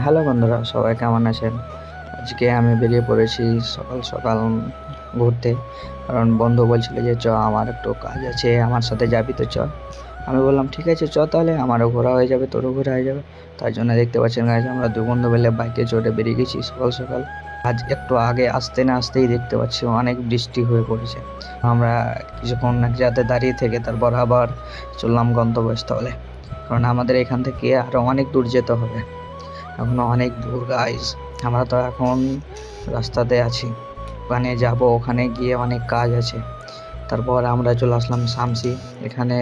Hello বন্ধুরা, সবাই কেমন আছেন? আজকে আমি বেরিয়ে পড়েছি সকাল সকাল ঘুরতে। কারণ বন্ধু বলছিল যে আমার একটু কাজ আছে, আমার সাথে যাবি তো চ। আমি বললাম ঠিক আছে তাহলে, আমারও ঘোরা হয়ে যাবে, তোরও ঘোরা হয়ে যাবে। তার জন্য দেখতে পাচ্ছেন গাইজ, আমরা দু বন্ধু মিলে বাইকে চড়ে বেরিয়ে গেছি সকাল সকাল। আজ একটু আগে আসতে না আসতেই দেখতে পাচ্ছি অনেক বৃষ্টি হয়ে পড়েছে। আমরা কিছুক্ষণ এক জায়গাতে দাঁড়িয়ে থেকে তারপর আবার চললাম গন্তব্যস্থলে। কারণ আমাদের এখান থেকে আরও অনেক দূর যেতে হবে, এখনো অনেক দূর গাইজ। আমরা তো এখন রাস্তাতে আছি, ওখানে যাব, ওখানে গিয়ে অনেক কাজ আছে। তারপর আমরা চলে আসলাম শামসি। এখানে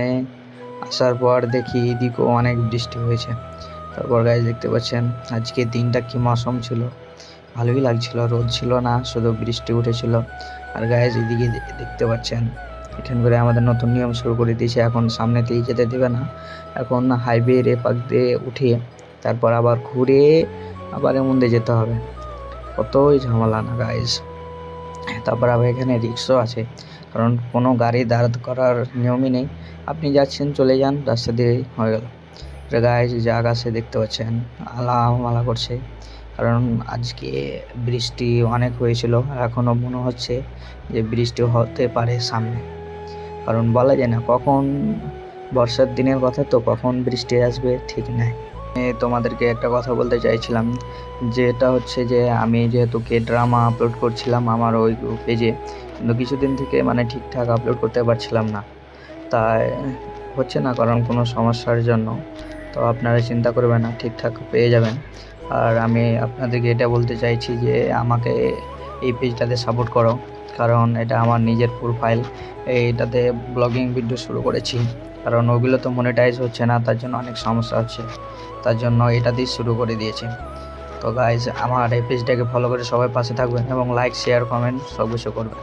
আসার পর দেখি এদিকেও অনেক বৃষ্টি হয়েছে। তারপর গাইজ দেখতে পাচ্ছেন আজকে দিনটা কি মৌসুম ছিল, ভালোই লাগছিল, রোদ ছিল না, শুধু বৃষ্টি উঠেছিল। আর গাইজ এদিকে দেখতে পাচ্ছেন এখান করে আমাদের নতুন নিয়ম শুরু করে দিয়েছে, এখন সামনেতেই যেতে দেবে না। এখন হাইওয়ের এপাক দিয়ে উঠিয়ে তারপর আবার ঘুরে আবার এমন দিয়ে যেতে হবে, কতই ঝামেলা না গাইজ। তারপর আবার এখানে রিক্সও আছে, কারণ কোনো গাড়ি দাঁড় করার নিয়মই নেই, আপনি যাচ্ছেন চলে যান, রাস্তা দিয়ে হয়ে গেল। গাইজ যে আকাশে দেখতে পাচ্ছেন আলা করছে, কারণ আজকে বৃষ্টি অনেক হয়েছিল, আর এখনও মনে হচ্ছে যে বৃষ্টি হতে পারে সামনে। কারণ বলা যায় না কখন, বর্ষার দিনের কথা তো, কখন বৃষ্টি আসবে ঠিক নাই। তোমাদেরকে একটা কথা বলতে চাইছিলাম, যেটা হচ্ছে যে আমি যেহেতু ড্রামা আপলোড করছিলাম আমার ওই পেজে, কিন্তু কিছুদিন থেকে ঠিকঠাক আপলোড করতে পারছিলাম না, তাই হচ্ছে না, কারণ কোনো সমস্যার জন্য। তো আপনারা চিন্তা করবেন না, ঠিকঠাক পেয়ে যাবেন। আর আমি আপনাদেরকে এটা বলতে চাইছি যে আমাকে এই পেজটাতে সাপোর্ট করো, কারণ এটা আমার নিজের প্রোফাইল, এইটাতে ব্লগিং ভিডিও শুরু করেছি। কারণ ওগুলো তো মনিটাইজ হচ্ছে না, তার জন্য অনেক সমস্যা হচ্ছে, তার জন্য এটা দিয়ে শুরু করে দিয়েছি। তো গাইজ আমার এই পেজটাকে ফলো করে সবাই পাশে থাকবেন এবং লাইক শেয়ার কমেন্ট সব কিছু করবেন।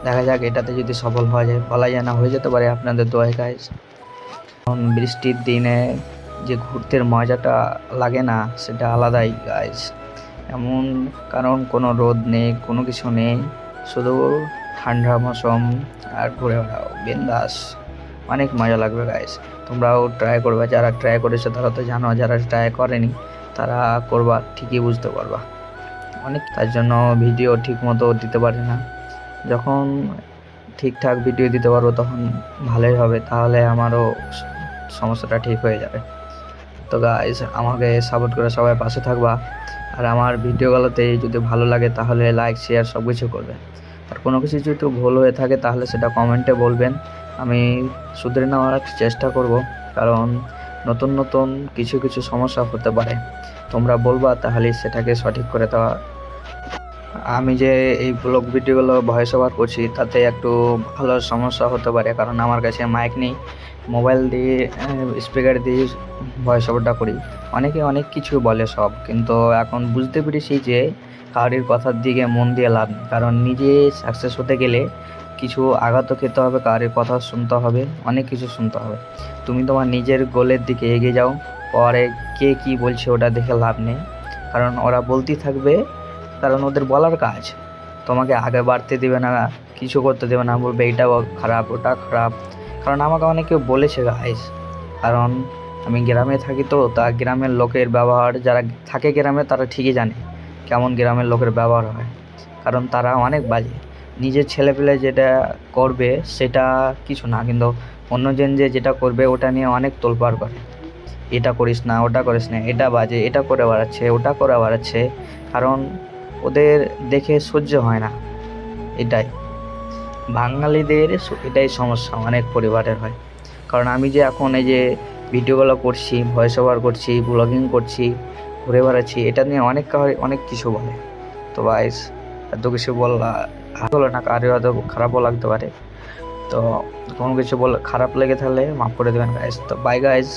দেখা যাক এটাতে যদি সফল হওয়া যায়, বলা যায় না, হয়ে যেতে পারে আপনাদের দোয়ায় গাইজ। এখন বৃষ্টির দিনে যে ঘুরতে মজাটা লাগে না, সেটা আলাদাই গাইজ। এমন, কারণ কোনো রোদ নেই, কোনো কিছু নেই, শুধু ঠান্ডা মৌসুম আর ঘুরে বেড়াও বিন্দাস, অনেক মজা লাগবে গাইজ। তোমরাও ট্রাই করবে, যারা ট্রাই করেছো তারা তো জানো, যারা ট্রাই করেনি তারা করবা, ঠিকই বুঝতে পারবা। অনেক, তার জন্য ভিডিও ঠিক মতো দিতে পারি না, যখন ঠিকঠাক ভিডিও দিতে পারবো তখন ভালোই হবে, তাহলে আমারও সমস্যাটা ঠিক হয়ে যাবে। তো গাইজ আমাকে সাপোর্ট করে সবাই পাশে থাকবা, আর আমার ভিডিওগুলোতে যদি ভালো লাগে তাহলে লাইক শেয়ার সব কিছু করবে। আর কোনো কিছু যদি ভুল হয়ে থাকে তাহলে সেটা কমেন্টে বলবেন, আমি শুধরে নেওয়ার চেষ্টা করব। কারণ নতুন নতুন কিছু সমস্যা হতে পারে, তোমরা বলবা তাহলে সেটাকে সঠিক করে দেওয়া। আমি যে এই ব্লগ ভিডিওগুলো ভয়েস ওভার করছি তাতে একটু ভালো সমস্যা হতে পারে, কারণ আমার কাছে মাইক নেই, মোবাইল দিয়ে স্পিকার দিয়ে ভয়েস ওভারটা করি। অনেকে অনেক কিছু বলে সব, কিন্তু এখন বুঝতে পেরেছি যে কারোর কথার দিকে মন দিয়ে লাভ নেই, কারণ নিজে সাকসেস হতে গেলে কিছু আঘাতও খেতে হবে, কারোর কথা শুনতে হবে, অনেক কিছু শুনতে হবে। তুমি তোমার নিজের গোলের দিকে এগিয়ে যাও, পরে কে কী বলছে ওটা দেখে লাভ নেই, কারণ ওরা বলতেই থাকবে, কারণ ওদের বলার কাজ, তোমাকে আগে বাড়তে দেবে না, কিছু করতে দেবে না, বলবে এটা খারাপ ওটা খারাপ। কারণ আমাকে অনেকে বলেছে গাইস, কারণ আমি গ্রামে থাকি তো, তা গ্রামের লোকের ব্যবহার, যারা থাকে গ্রামে তারা ঠিকই জানে কেমন গ্রামের লোকের ব্যবহার হয়, কারণ তারা অনেক বাজে। নিজের ছেলেপেলে যেটা করবে সেটা কিছু না, কিন্তু অন্যজন যেটা করবে ওটা নিয়ে অনেক তোলপাড় করে, এটা করিস না ওটা করিস না, এটা বাজে, এটা করে বেড়াচ্ছে ওটা করে বেড়াচ্ছে, কারণ ওদের দেখে সহ্য হয় না। এটাই বাঙালিদের এটাই সমস্যা, অনেক পরিবারের হয়। কারণ আমি যে এখন এই যে ভিডিওগুলো করছি, ভয়েস ওভার করছি, ব্লগিং করছি, ঘুরে বেড়াচ্ছি, এটা নিয়ে অনেক কিছু বলে। তো গাইস এত কিছু বললে না, কারো হয়তো খারাপও লাগতে পারে, তো কোনো কিছু খারাপ লেগে থাকলে মাফ করে দেবেন গাইস। তো বাই গাইস,